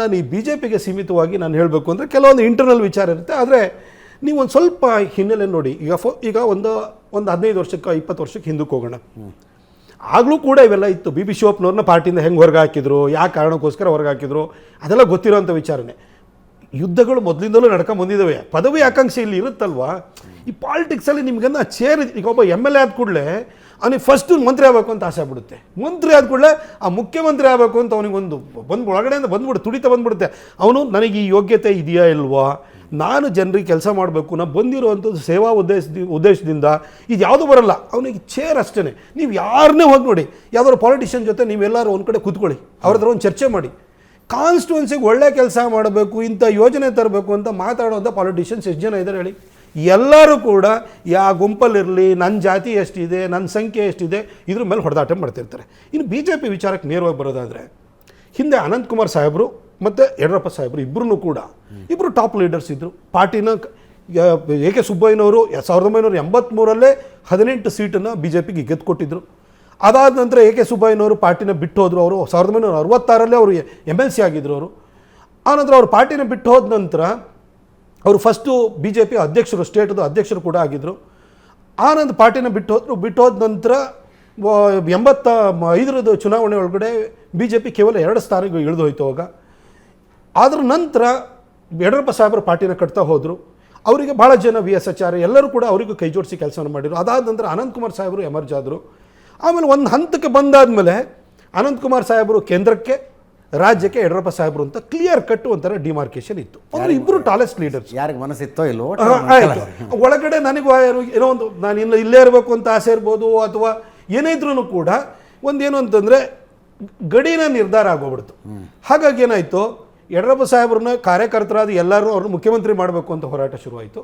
ನಾನು ಈ B J ಪಿಗೆ ಸೀಮಿತವಾಗಿ ನಾನು ಹೇಳಬೇಕು ಅಂದರೆ ಕೆಲವೊಂದು ಇಂಟರ್ನಲ್ ವಿಚಾರ ಇರುತ್ತೆ. ಆದರೆ ನೀವು ಒಂದು ಸ್ವಲ್ಪ ಹಿನ್ನೆಲೆ ನೋಡಿ. ಈಗ ಒಂದು 15 ವರ್ಷಕ್ಕೆ 20 ವರ್ಷಕ್ಕೆ ಹಿಂದಕ್ಕೆ ಹೋಗೋಣ. ಆಗಲೂ ಕೂಡ ಇವೆಲ್ಲ ಇತ್ತು. ಬಿ ಶಿವಪ್ಪನವ್ರನ್ನ ಪಾರ್ಟಿಯಿಂದ ಹೆಂಗೆ ಹೊರಗೆ ಹಾಕಿದ್ರು, ಯಾವ ಕಾರಣಕ್ಕೋಸ್ಕರ ಹೊರಗೆ ಹಾಕಿದ್ರು, ಅದೆಲ್ಲ ಗೊತ್ತಿರೋಂಥ ವಿಚಾರನೆ. ಯುದ್ಧಗಳು ಮೊದಲಿಂದಲೂ ನಡ್ಕೊಂಡು ಬಂದಿದ್ದಾವೆ. ಪದವಿ ಆಕಾಂಕ್ಷೆ ಇಲ್ಲಿ ಇರುತ್ತಲ್ವಾ. ಈ ಪಾಲಿಟಿಕ್ಸಲ್ಲಿ ನಿಮ್ಗನ್ನ ಚೇರ್, ಈಗ ಒಬ್ಬ MLA ಆದ ಕೂಡಲೇ ಅವನಿಗೆ ಫಸ್ಟು ಮಂತ್ರಿ ಆಗಬೇಕು ಅಂತ ಆಸೆ ಆಗ್ಬಿಡುತ್ತೆ. ಮಂತ್ರಿ ಆದ ಕೂಡಲೇ ಆ ಮುಖ್ಯಮಂತ್ರಿ ಆಗಬೇಕು ಅಂತ ಅವನಿಗೊಂದು ಒಳಗಡೆಯಿಂದ ತುಡಿತ ಬಂದ್ಬಿಡುತ್ತೆ. ಅವನು ನನಗೆ ಈ ಯೋಗ್ಯತೆ ಇದೆಯಾ ಇಲ್ವಾ, ನಾನು ಜನರಿಗೆ ಕೆಲಸ ಮಾಡಬೇಕು, ನಾನು ಬಂದಿರುವಂಥದ್ದು ಸೇವಾ ಉದ್ದೇಶದಿಂದ ಇದು ಯಾವುದೂ ಬರಲ್ಲ. ಅವನಿಗೆ ಚೇರ್ ಅಷ್ಟೇ. ನೀವು ಯಾರನ್ನೇ ಹೋಗಿ ನೋಡಿ, ಯಾವ್ದಾದ್ರು ಪಾಲಿಟಿಷಿಯನ್ ಜೊತೆ ನೀವೆಲ್ಲರೂ ಒಂದು ಕಡೆ ಕೂತ್ಕೊಳ್ಳಿ, ಅವ್ರ ಹತ್ರ ಒಂದು ಚರ್ಚೆ ಮಾಡಿ. ಕಾನ್ಸ್ಟಿಟ್ಯೂನ್ಸಿಗೆ ಒಳ್ಳೆ ಕೆಲಸ ಮಾಡಬೇಕು, ಇಂಥ ಯೋಜನೆ ತರಬೇಕು ಅಂತ ಮಾತಾಡೋಂಥ ಪಾಲಿಟಿಷಿಯನ್ಸ್ ಎಷ್ಟು ಜನ ಇದ್ದಾರೆ ಹೇಳಿ? ಎಲ್ಲರೂ ಕೂಡ ಯಾವ ಗುಂಪಲ್ಲಿರಲಿ, ನನ್ನ ಜಾತಿ ಎಷ್ಟಿದೆ, ನನ್ನ ಸಂಖ್ಯೆ ಎಷ್ಟಿದೆ, ಇದ್ರ ಮೇಲೆ ಹೊಡೆದಾಟ ಮಾಡ್ತಿರ್ತಾರೆ. ಇನ್ನು BJP ವಿಚಾರಕ್ಕೆ ನೇರವಾಗಿ ಬರೋದಾದರೆ, ಹಿಂದೆ ಅನಂತಕುಮಾರ್ ಸಾಹೇಬರು ಮತ್ತು ಯಡಿಯೂರಪ್ಪ ಸಾಹೇಬರು ಇಬ್ಬರು ಟಾಪ್ ಲೀಡರ್ಸ್ ಇದ್ದರು. ಪಾರ್ಟಿನ AK ಸುಬ್ಬಯ್ಯನವರು 1983 18 ಸೀಟನ್ನು BJPಗೆ ಗೆದ್ದುಕೊಟ್ಟಿದ್ರು. ಅದಾದ ನಂತರ AK ಸುಬ್ಬಯ್ಯನವರು ಪಾರ್ಟಿನ ಬಿಟ್ಟು ಹೋದರು. ಅವರು 1966 ಅವರು MLC ಆಗಿದ್ದರು ಅವರು. ಆನಂತರ ಅವರು ಪಾರ್ಟಿನ ಬಿಟ್ಟು ಹೋದ ನಂತರ ಅವರು ಫಸ್ಟು BJP ಅಧ್ಯಕ್ಷರು, ಸ್ಟೇಟದು ಅಧ್ಯಕ್ಷರು ಕೂಡ ಆಗಿದ್ದರು. ಆನಂತರ ಪಾರ್ಟಿನ ಬಿಟ್ಟು ಹೋದ ನಂತರ 85 ಚುನಾವಣೆ ಒಳಗಡೆ BJP ಕೇವಲ 2 ಸ್ಥಾನಗಳು ಇಳಿದು ಹೋಯ್ತು ಅವಾಗ. ಅದರ ನಂತರ ಯಡಿಯೂರಪ್ಪ ಸಾಹೇಬರು ಪಾರ್ಟಿನ ಕಟ್ತಾ ಹೋದರು. ಅವರಿಗೆ ಭಾಳ ಜನ VS ಆಚಾರ್ಯ ಎಲ್ಲರೂ ಕೂಡ ಅವರಿಗೂ ಕೈ ಜೋಡಿಸಿ ಕೆಲಸವನ್ನು ಮಾಡಿದರು. ಅದಾದ ನಂತರ ಅನಂತಕುಮಾರ್ ಸಾಹೇಬರು ಎಮರ್ಜ್ ಆದರು. ಆಮೇಲೆ ಒಂದು ಹಂತಕ್ಕೆ ಬಂದಾದಮೇಲೆ ಅನಂತಕುಮಾರ್ ಸಾಹೇಬರು ಕೇಂದ್ರಕ್ಕೆ, ರಾಜ್ಯಕ್ಕೆ ಯಡಿಯೂರಪ್ಪ ಸಾಹೇಬರು ಅಂತ ಕ್ಲಿಯರ್ ಕಟ್ ಒಂಥರ ಡಿಮಾರ್ಕೇಶನ್ ಇತ್ತು. ಅವರು ಇಬ್ಬರು ಟಾಲೆಸ್ಟ್ ಲೀಡರ್ಸ್. ಯಾರಿಗೆ ಮನಸ್ಸಿತ್ತೋ ಇಲ್ಲೋ ಆಯಿತು. ಒಳಗಡೆ ನನಗೂ ಏನೋ ಒಂದು ನಾನು ಇಲ್ಲೇ ಇರಬೇಕು ಅಂತ ಆಸೆ ಇರ್ಬೋದು, ಅಥವಾ ಏನೇ ಇದ್ರೂ ಕೂಡ ಒಂದೇನು ಅಂತಂದರೆ ಗಡಿನ ನಿರ್ಧಾರ ಆಗೋಗ್ಬಿಡ್ತು. ಹಾಗಾಗಿ ಏನಾಯಿತು, ಯಡಿಯೂರಪ್ಪ ಸಾಹೇಬ್ರನ್ನ ಕಾರ್ಯಕರ್ತರಾದ ಎಲ್ಲರೂ ಅವ್ರನ್ನ ಮುಖ್ಯಮಂತ್ರಿ ಮಾಡಬೇಕು ಅಂತ ಹೋರಾಟ ಶುರುವಾಯಿತು.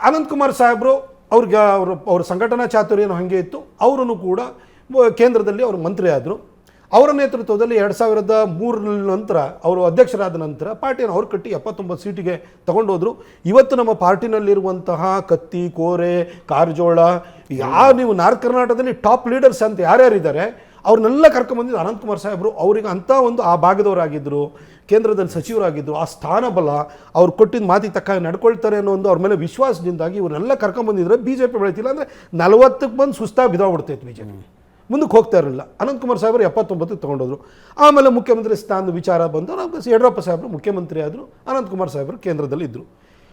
ಅನಂತಕುಮಾರ್ ಸಾಹೇಬರು ಅವ್ರ ಸಂಘಟನಾ ಚಾತುರ್ಯನೂ ಹಾಗೆ ಇತ್ತು. ಅವರೂ ಕೂಡ ಕೇಂದ್ರದಲ್ಲಿ ಅವರು ಮಂತ್ರಿ ಆದರು. ಅವರ ನೇತೃತ್ವದಲ್ಲಿ 2003 ನಂತರ ಅವರು ಅಧ್ಯಕ್ಷರಾದ ನಂತರ ಪಾರ್ಟಿಯನ್ನು ಅವ್ರು ಕಟ್ಟಿ 79 ಸೀಟಿಗೆ ತಗೊಂಡೋದ್ರು. ಇವತ್ತು ನಮ್ಮ ಪಾರ್ಟಿನಲ್ಲಿರುವಂತಹ ಕತ್ತಿ, ಕೋರೆ, ಕಾರಜೋಳ, ನೀವು ನಾರ್ತ್ ಕರ್ನಾಟಕದಲ್ಲಿ ಟಾಪ್ ಲೀಡರ್ಸ್ ಅಂತ ಯಾರ್ಯಾರಿದ್ದಾರೆ ಅವ್ರನ್ನೆಲ್ಲ ಕರ್ಕೊಂಬಂದಿದ್ದು ಅನಂತಕುಮಾರ್ ಸಾಹೇಬರು. ಅವ್ರಿಗೆ ಅಂಥ ಒಂದು ಆ ಭಾಗದವರಾಗಿದ್ದರು, ಕೇಂದ್ರದಲ್ಲಿ ಸಚಿವರಾಗಿದ್ದರು. ಆ ಸ್ಥಾನಬಲ ಅವ್ರು ಕೊಟ್ಟಿದ್ದ ಮಾತಿಗೆ ತಕ್ಕ ನಡ್ಕೊಳ್ತಾರೆ ಅನ್ನೋ ಒಂದು ಅವ್ರ ಮೇಲೆ ವಿಶ್ವಾಸದಿಂದಾಗಿ ಇವ್ರನ್ನೆಲ್ಲ ಕರ್ಕೊಂಬಂದಿದ್ರೆ BJP ಬೆಳೀತಿಲ್ಲ. ಅಂದರೆ 40ಕ್ಕೆ ಬಂದು ಸುಸ್ತಾಗಿ ಬಿದ್ದೋಗ್ಬಿಡ್ತೈತೆ BJP, ಮುಂದಕ್ಕೆ ಹೋಗ್ತಾ ಇರಲಿಲ್ಲ. ಅನಂತಕುಮಾರ್ ಸಾಹೇಬರು 79 ತೊಗೊಂಡೋದ್ರು. ಆಮೇಲೆ ಮುಖ್ಯಮಂತ್ರಿ ಸ್ಥಾನದ ವಿಚಾರ ಬಂದು ಯಡಿಯೂರಪ್ಪ ಸಾಹೇಬರು ಮುಖ್ಯಮಂತ್ರಿ ಆದರು, ಅನಂತಕುಮಾರ್ ಸಾಹೇಬರು ಕೇಂದ್ರದಲ್ಲಿ ಇದ್ದರು.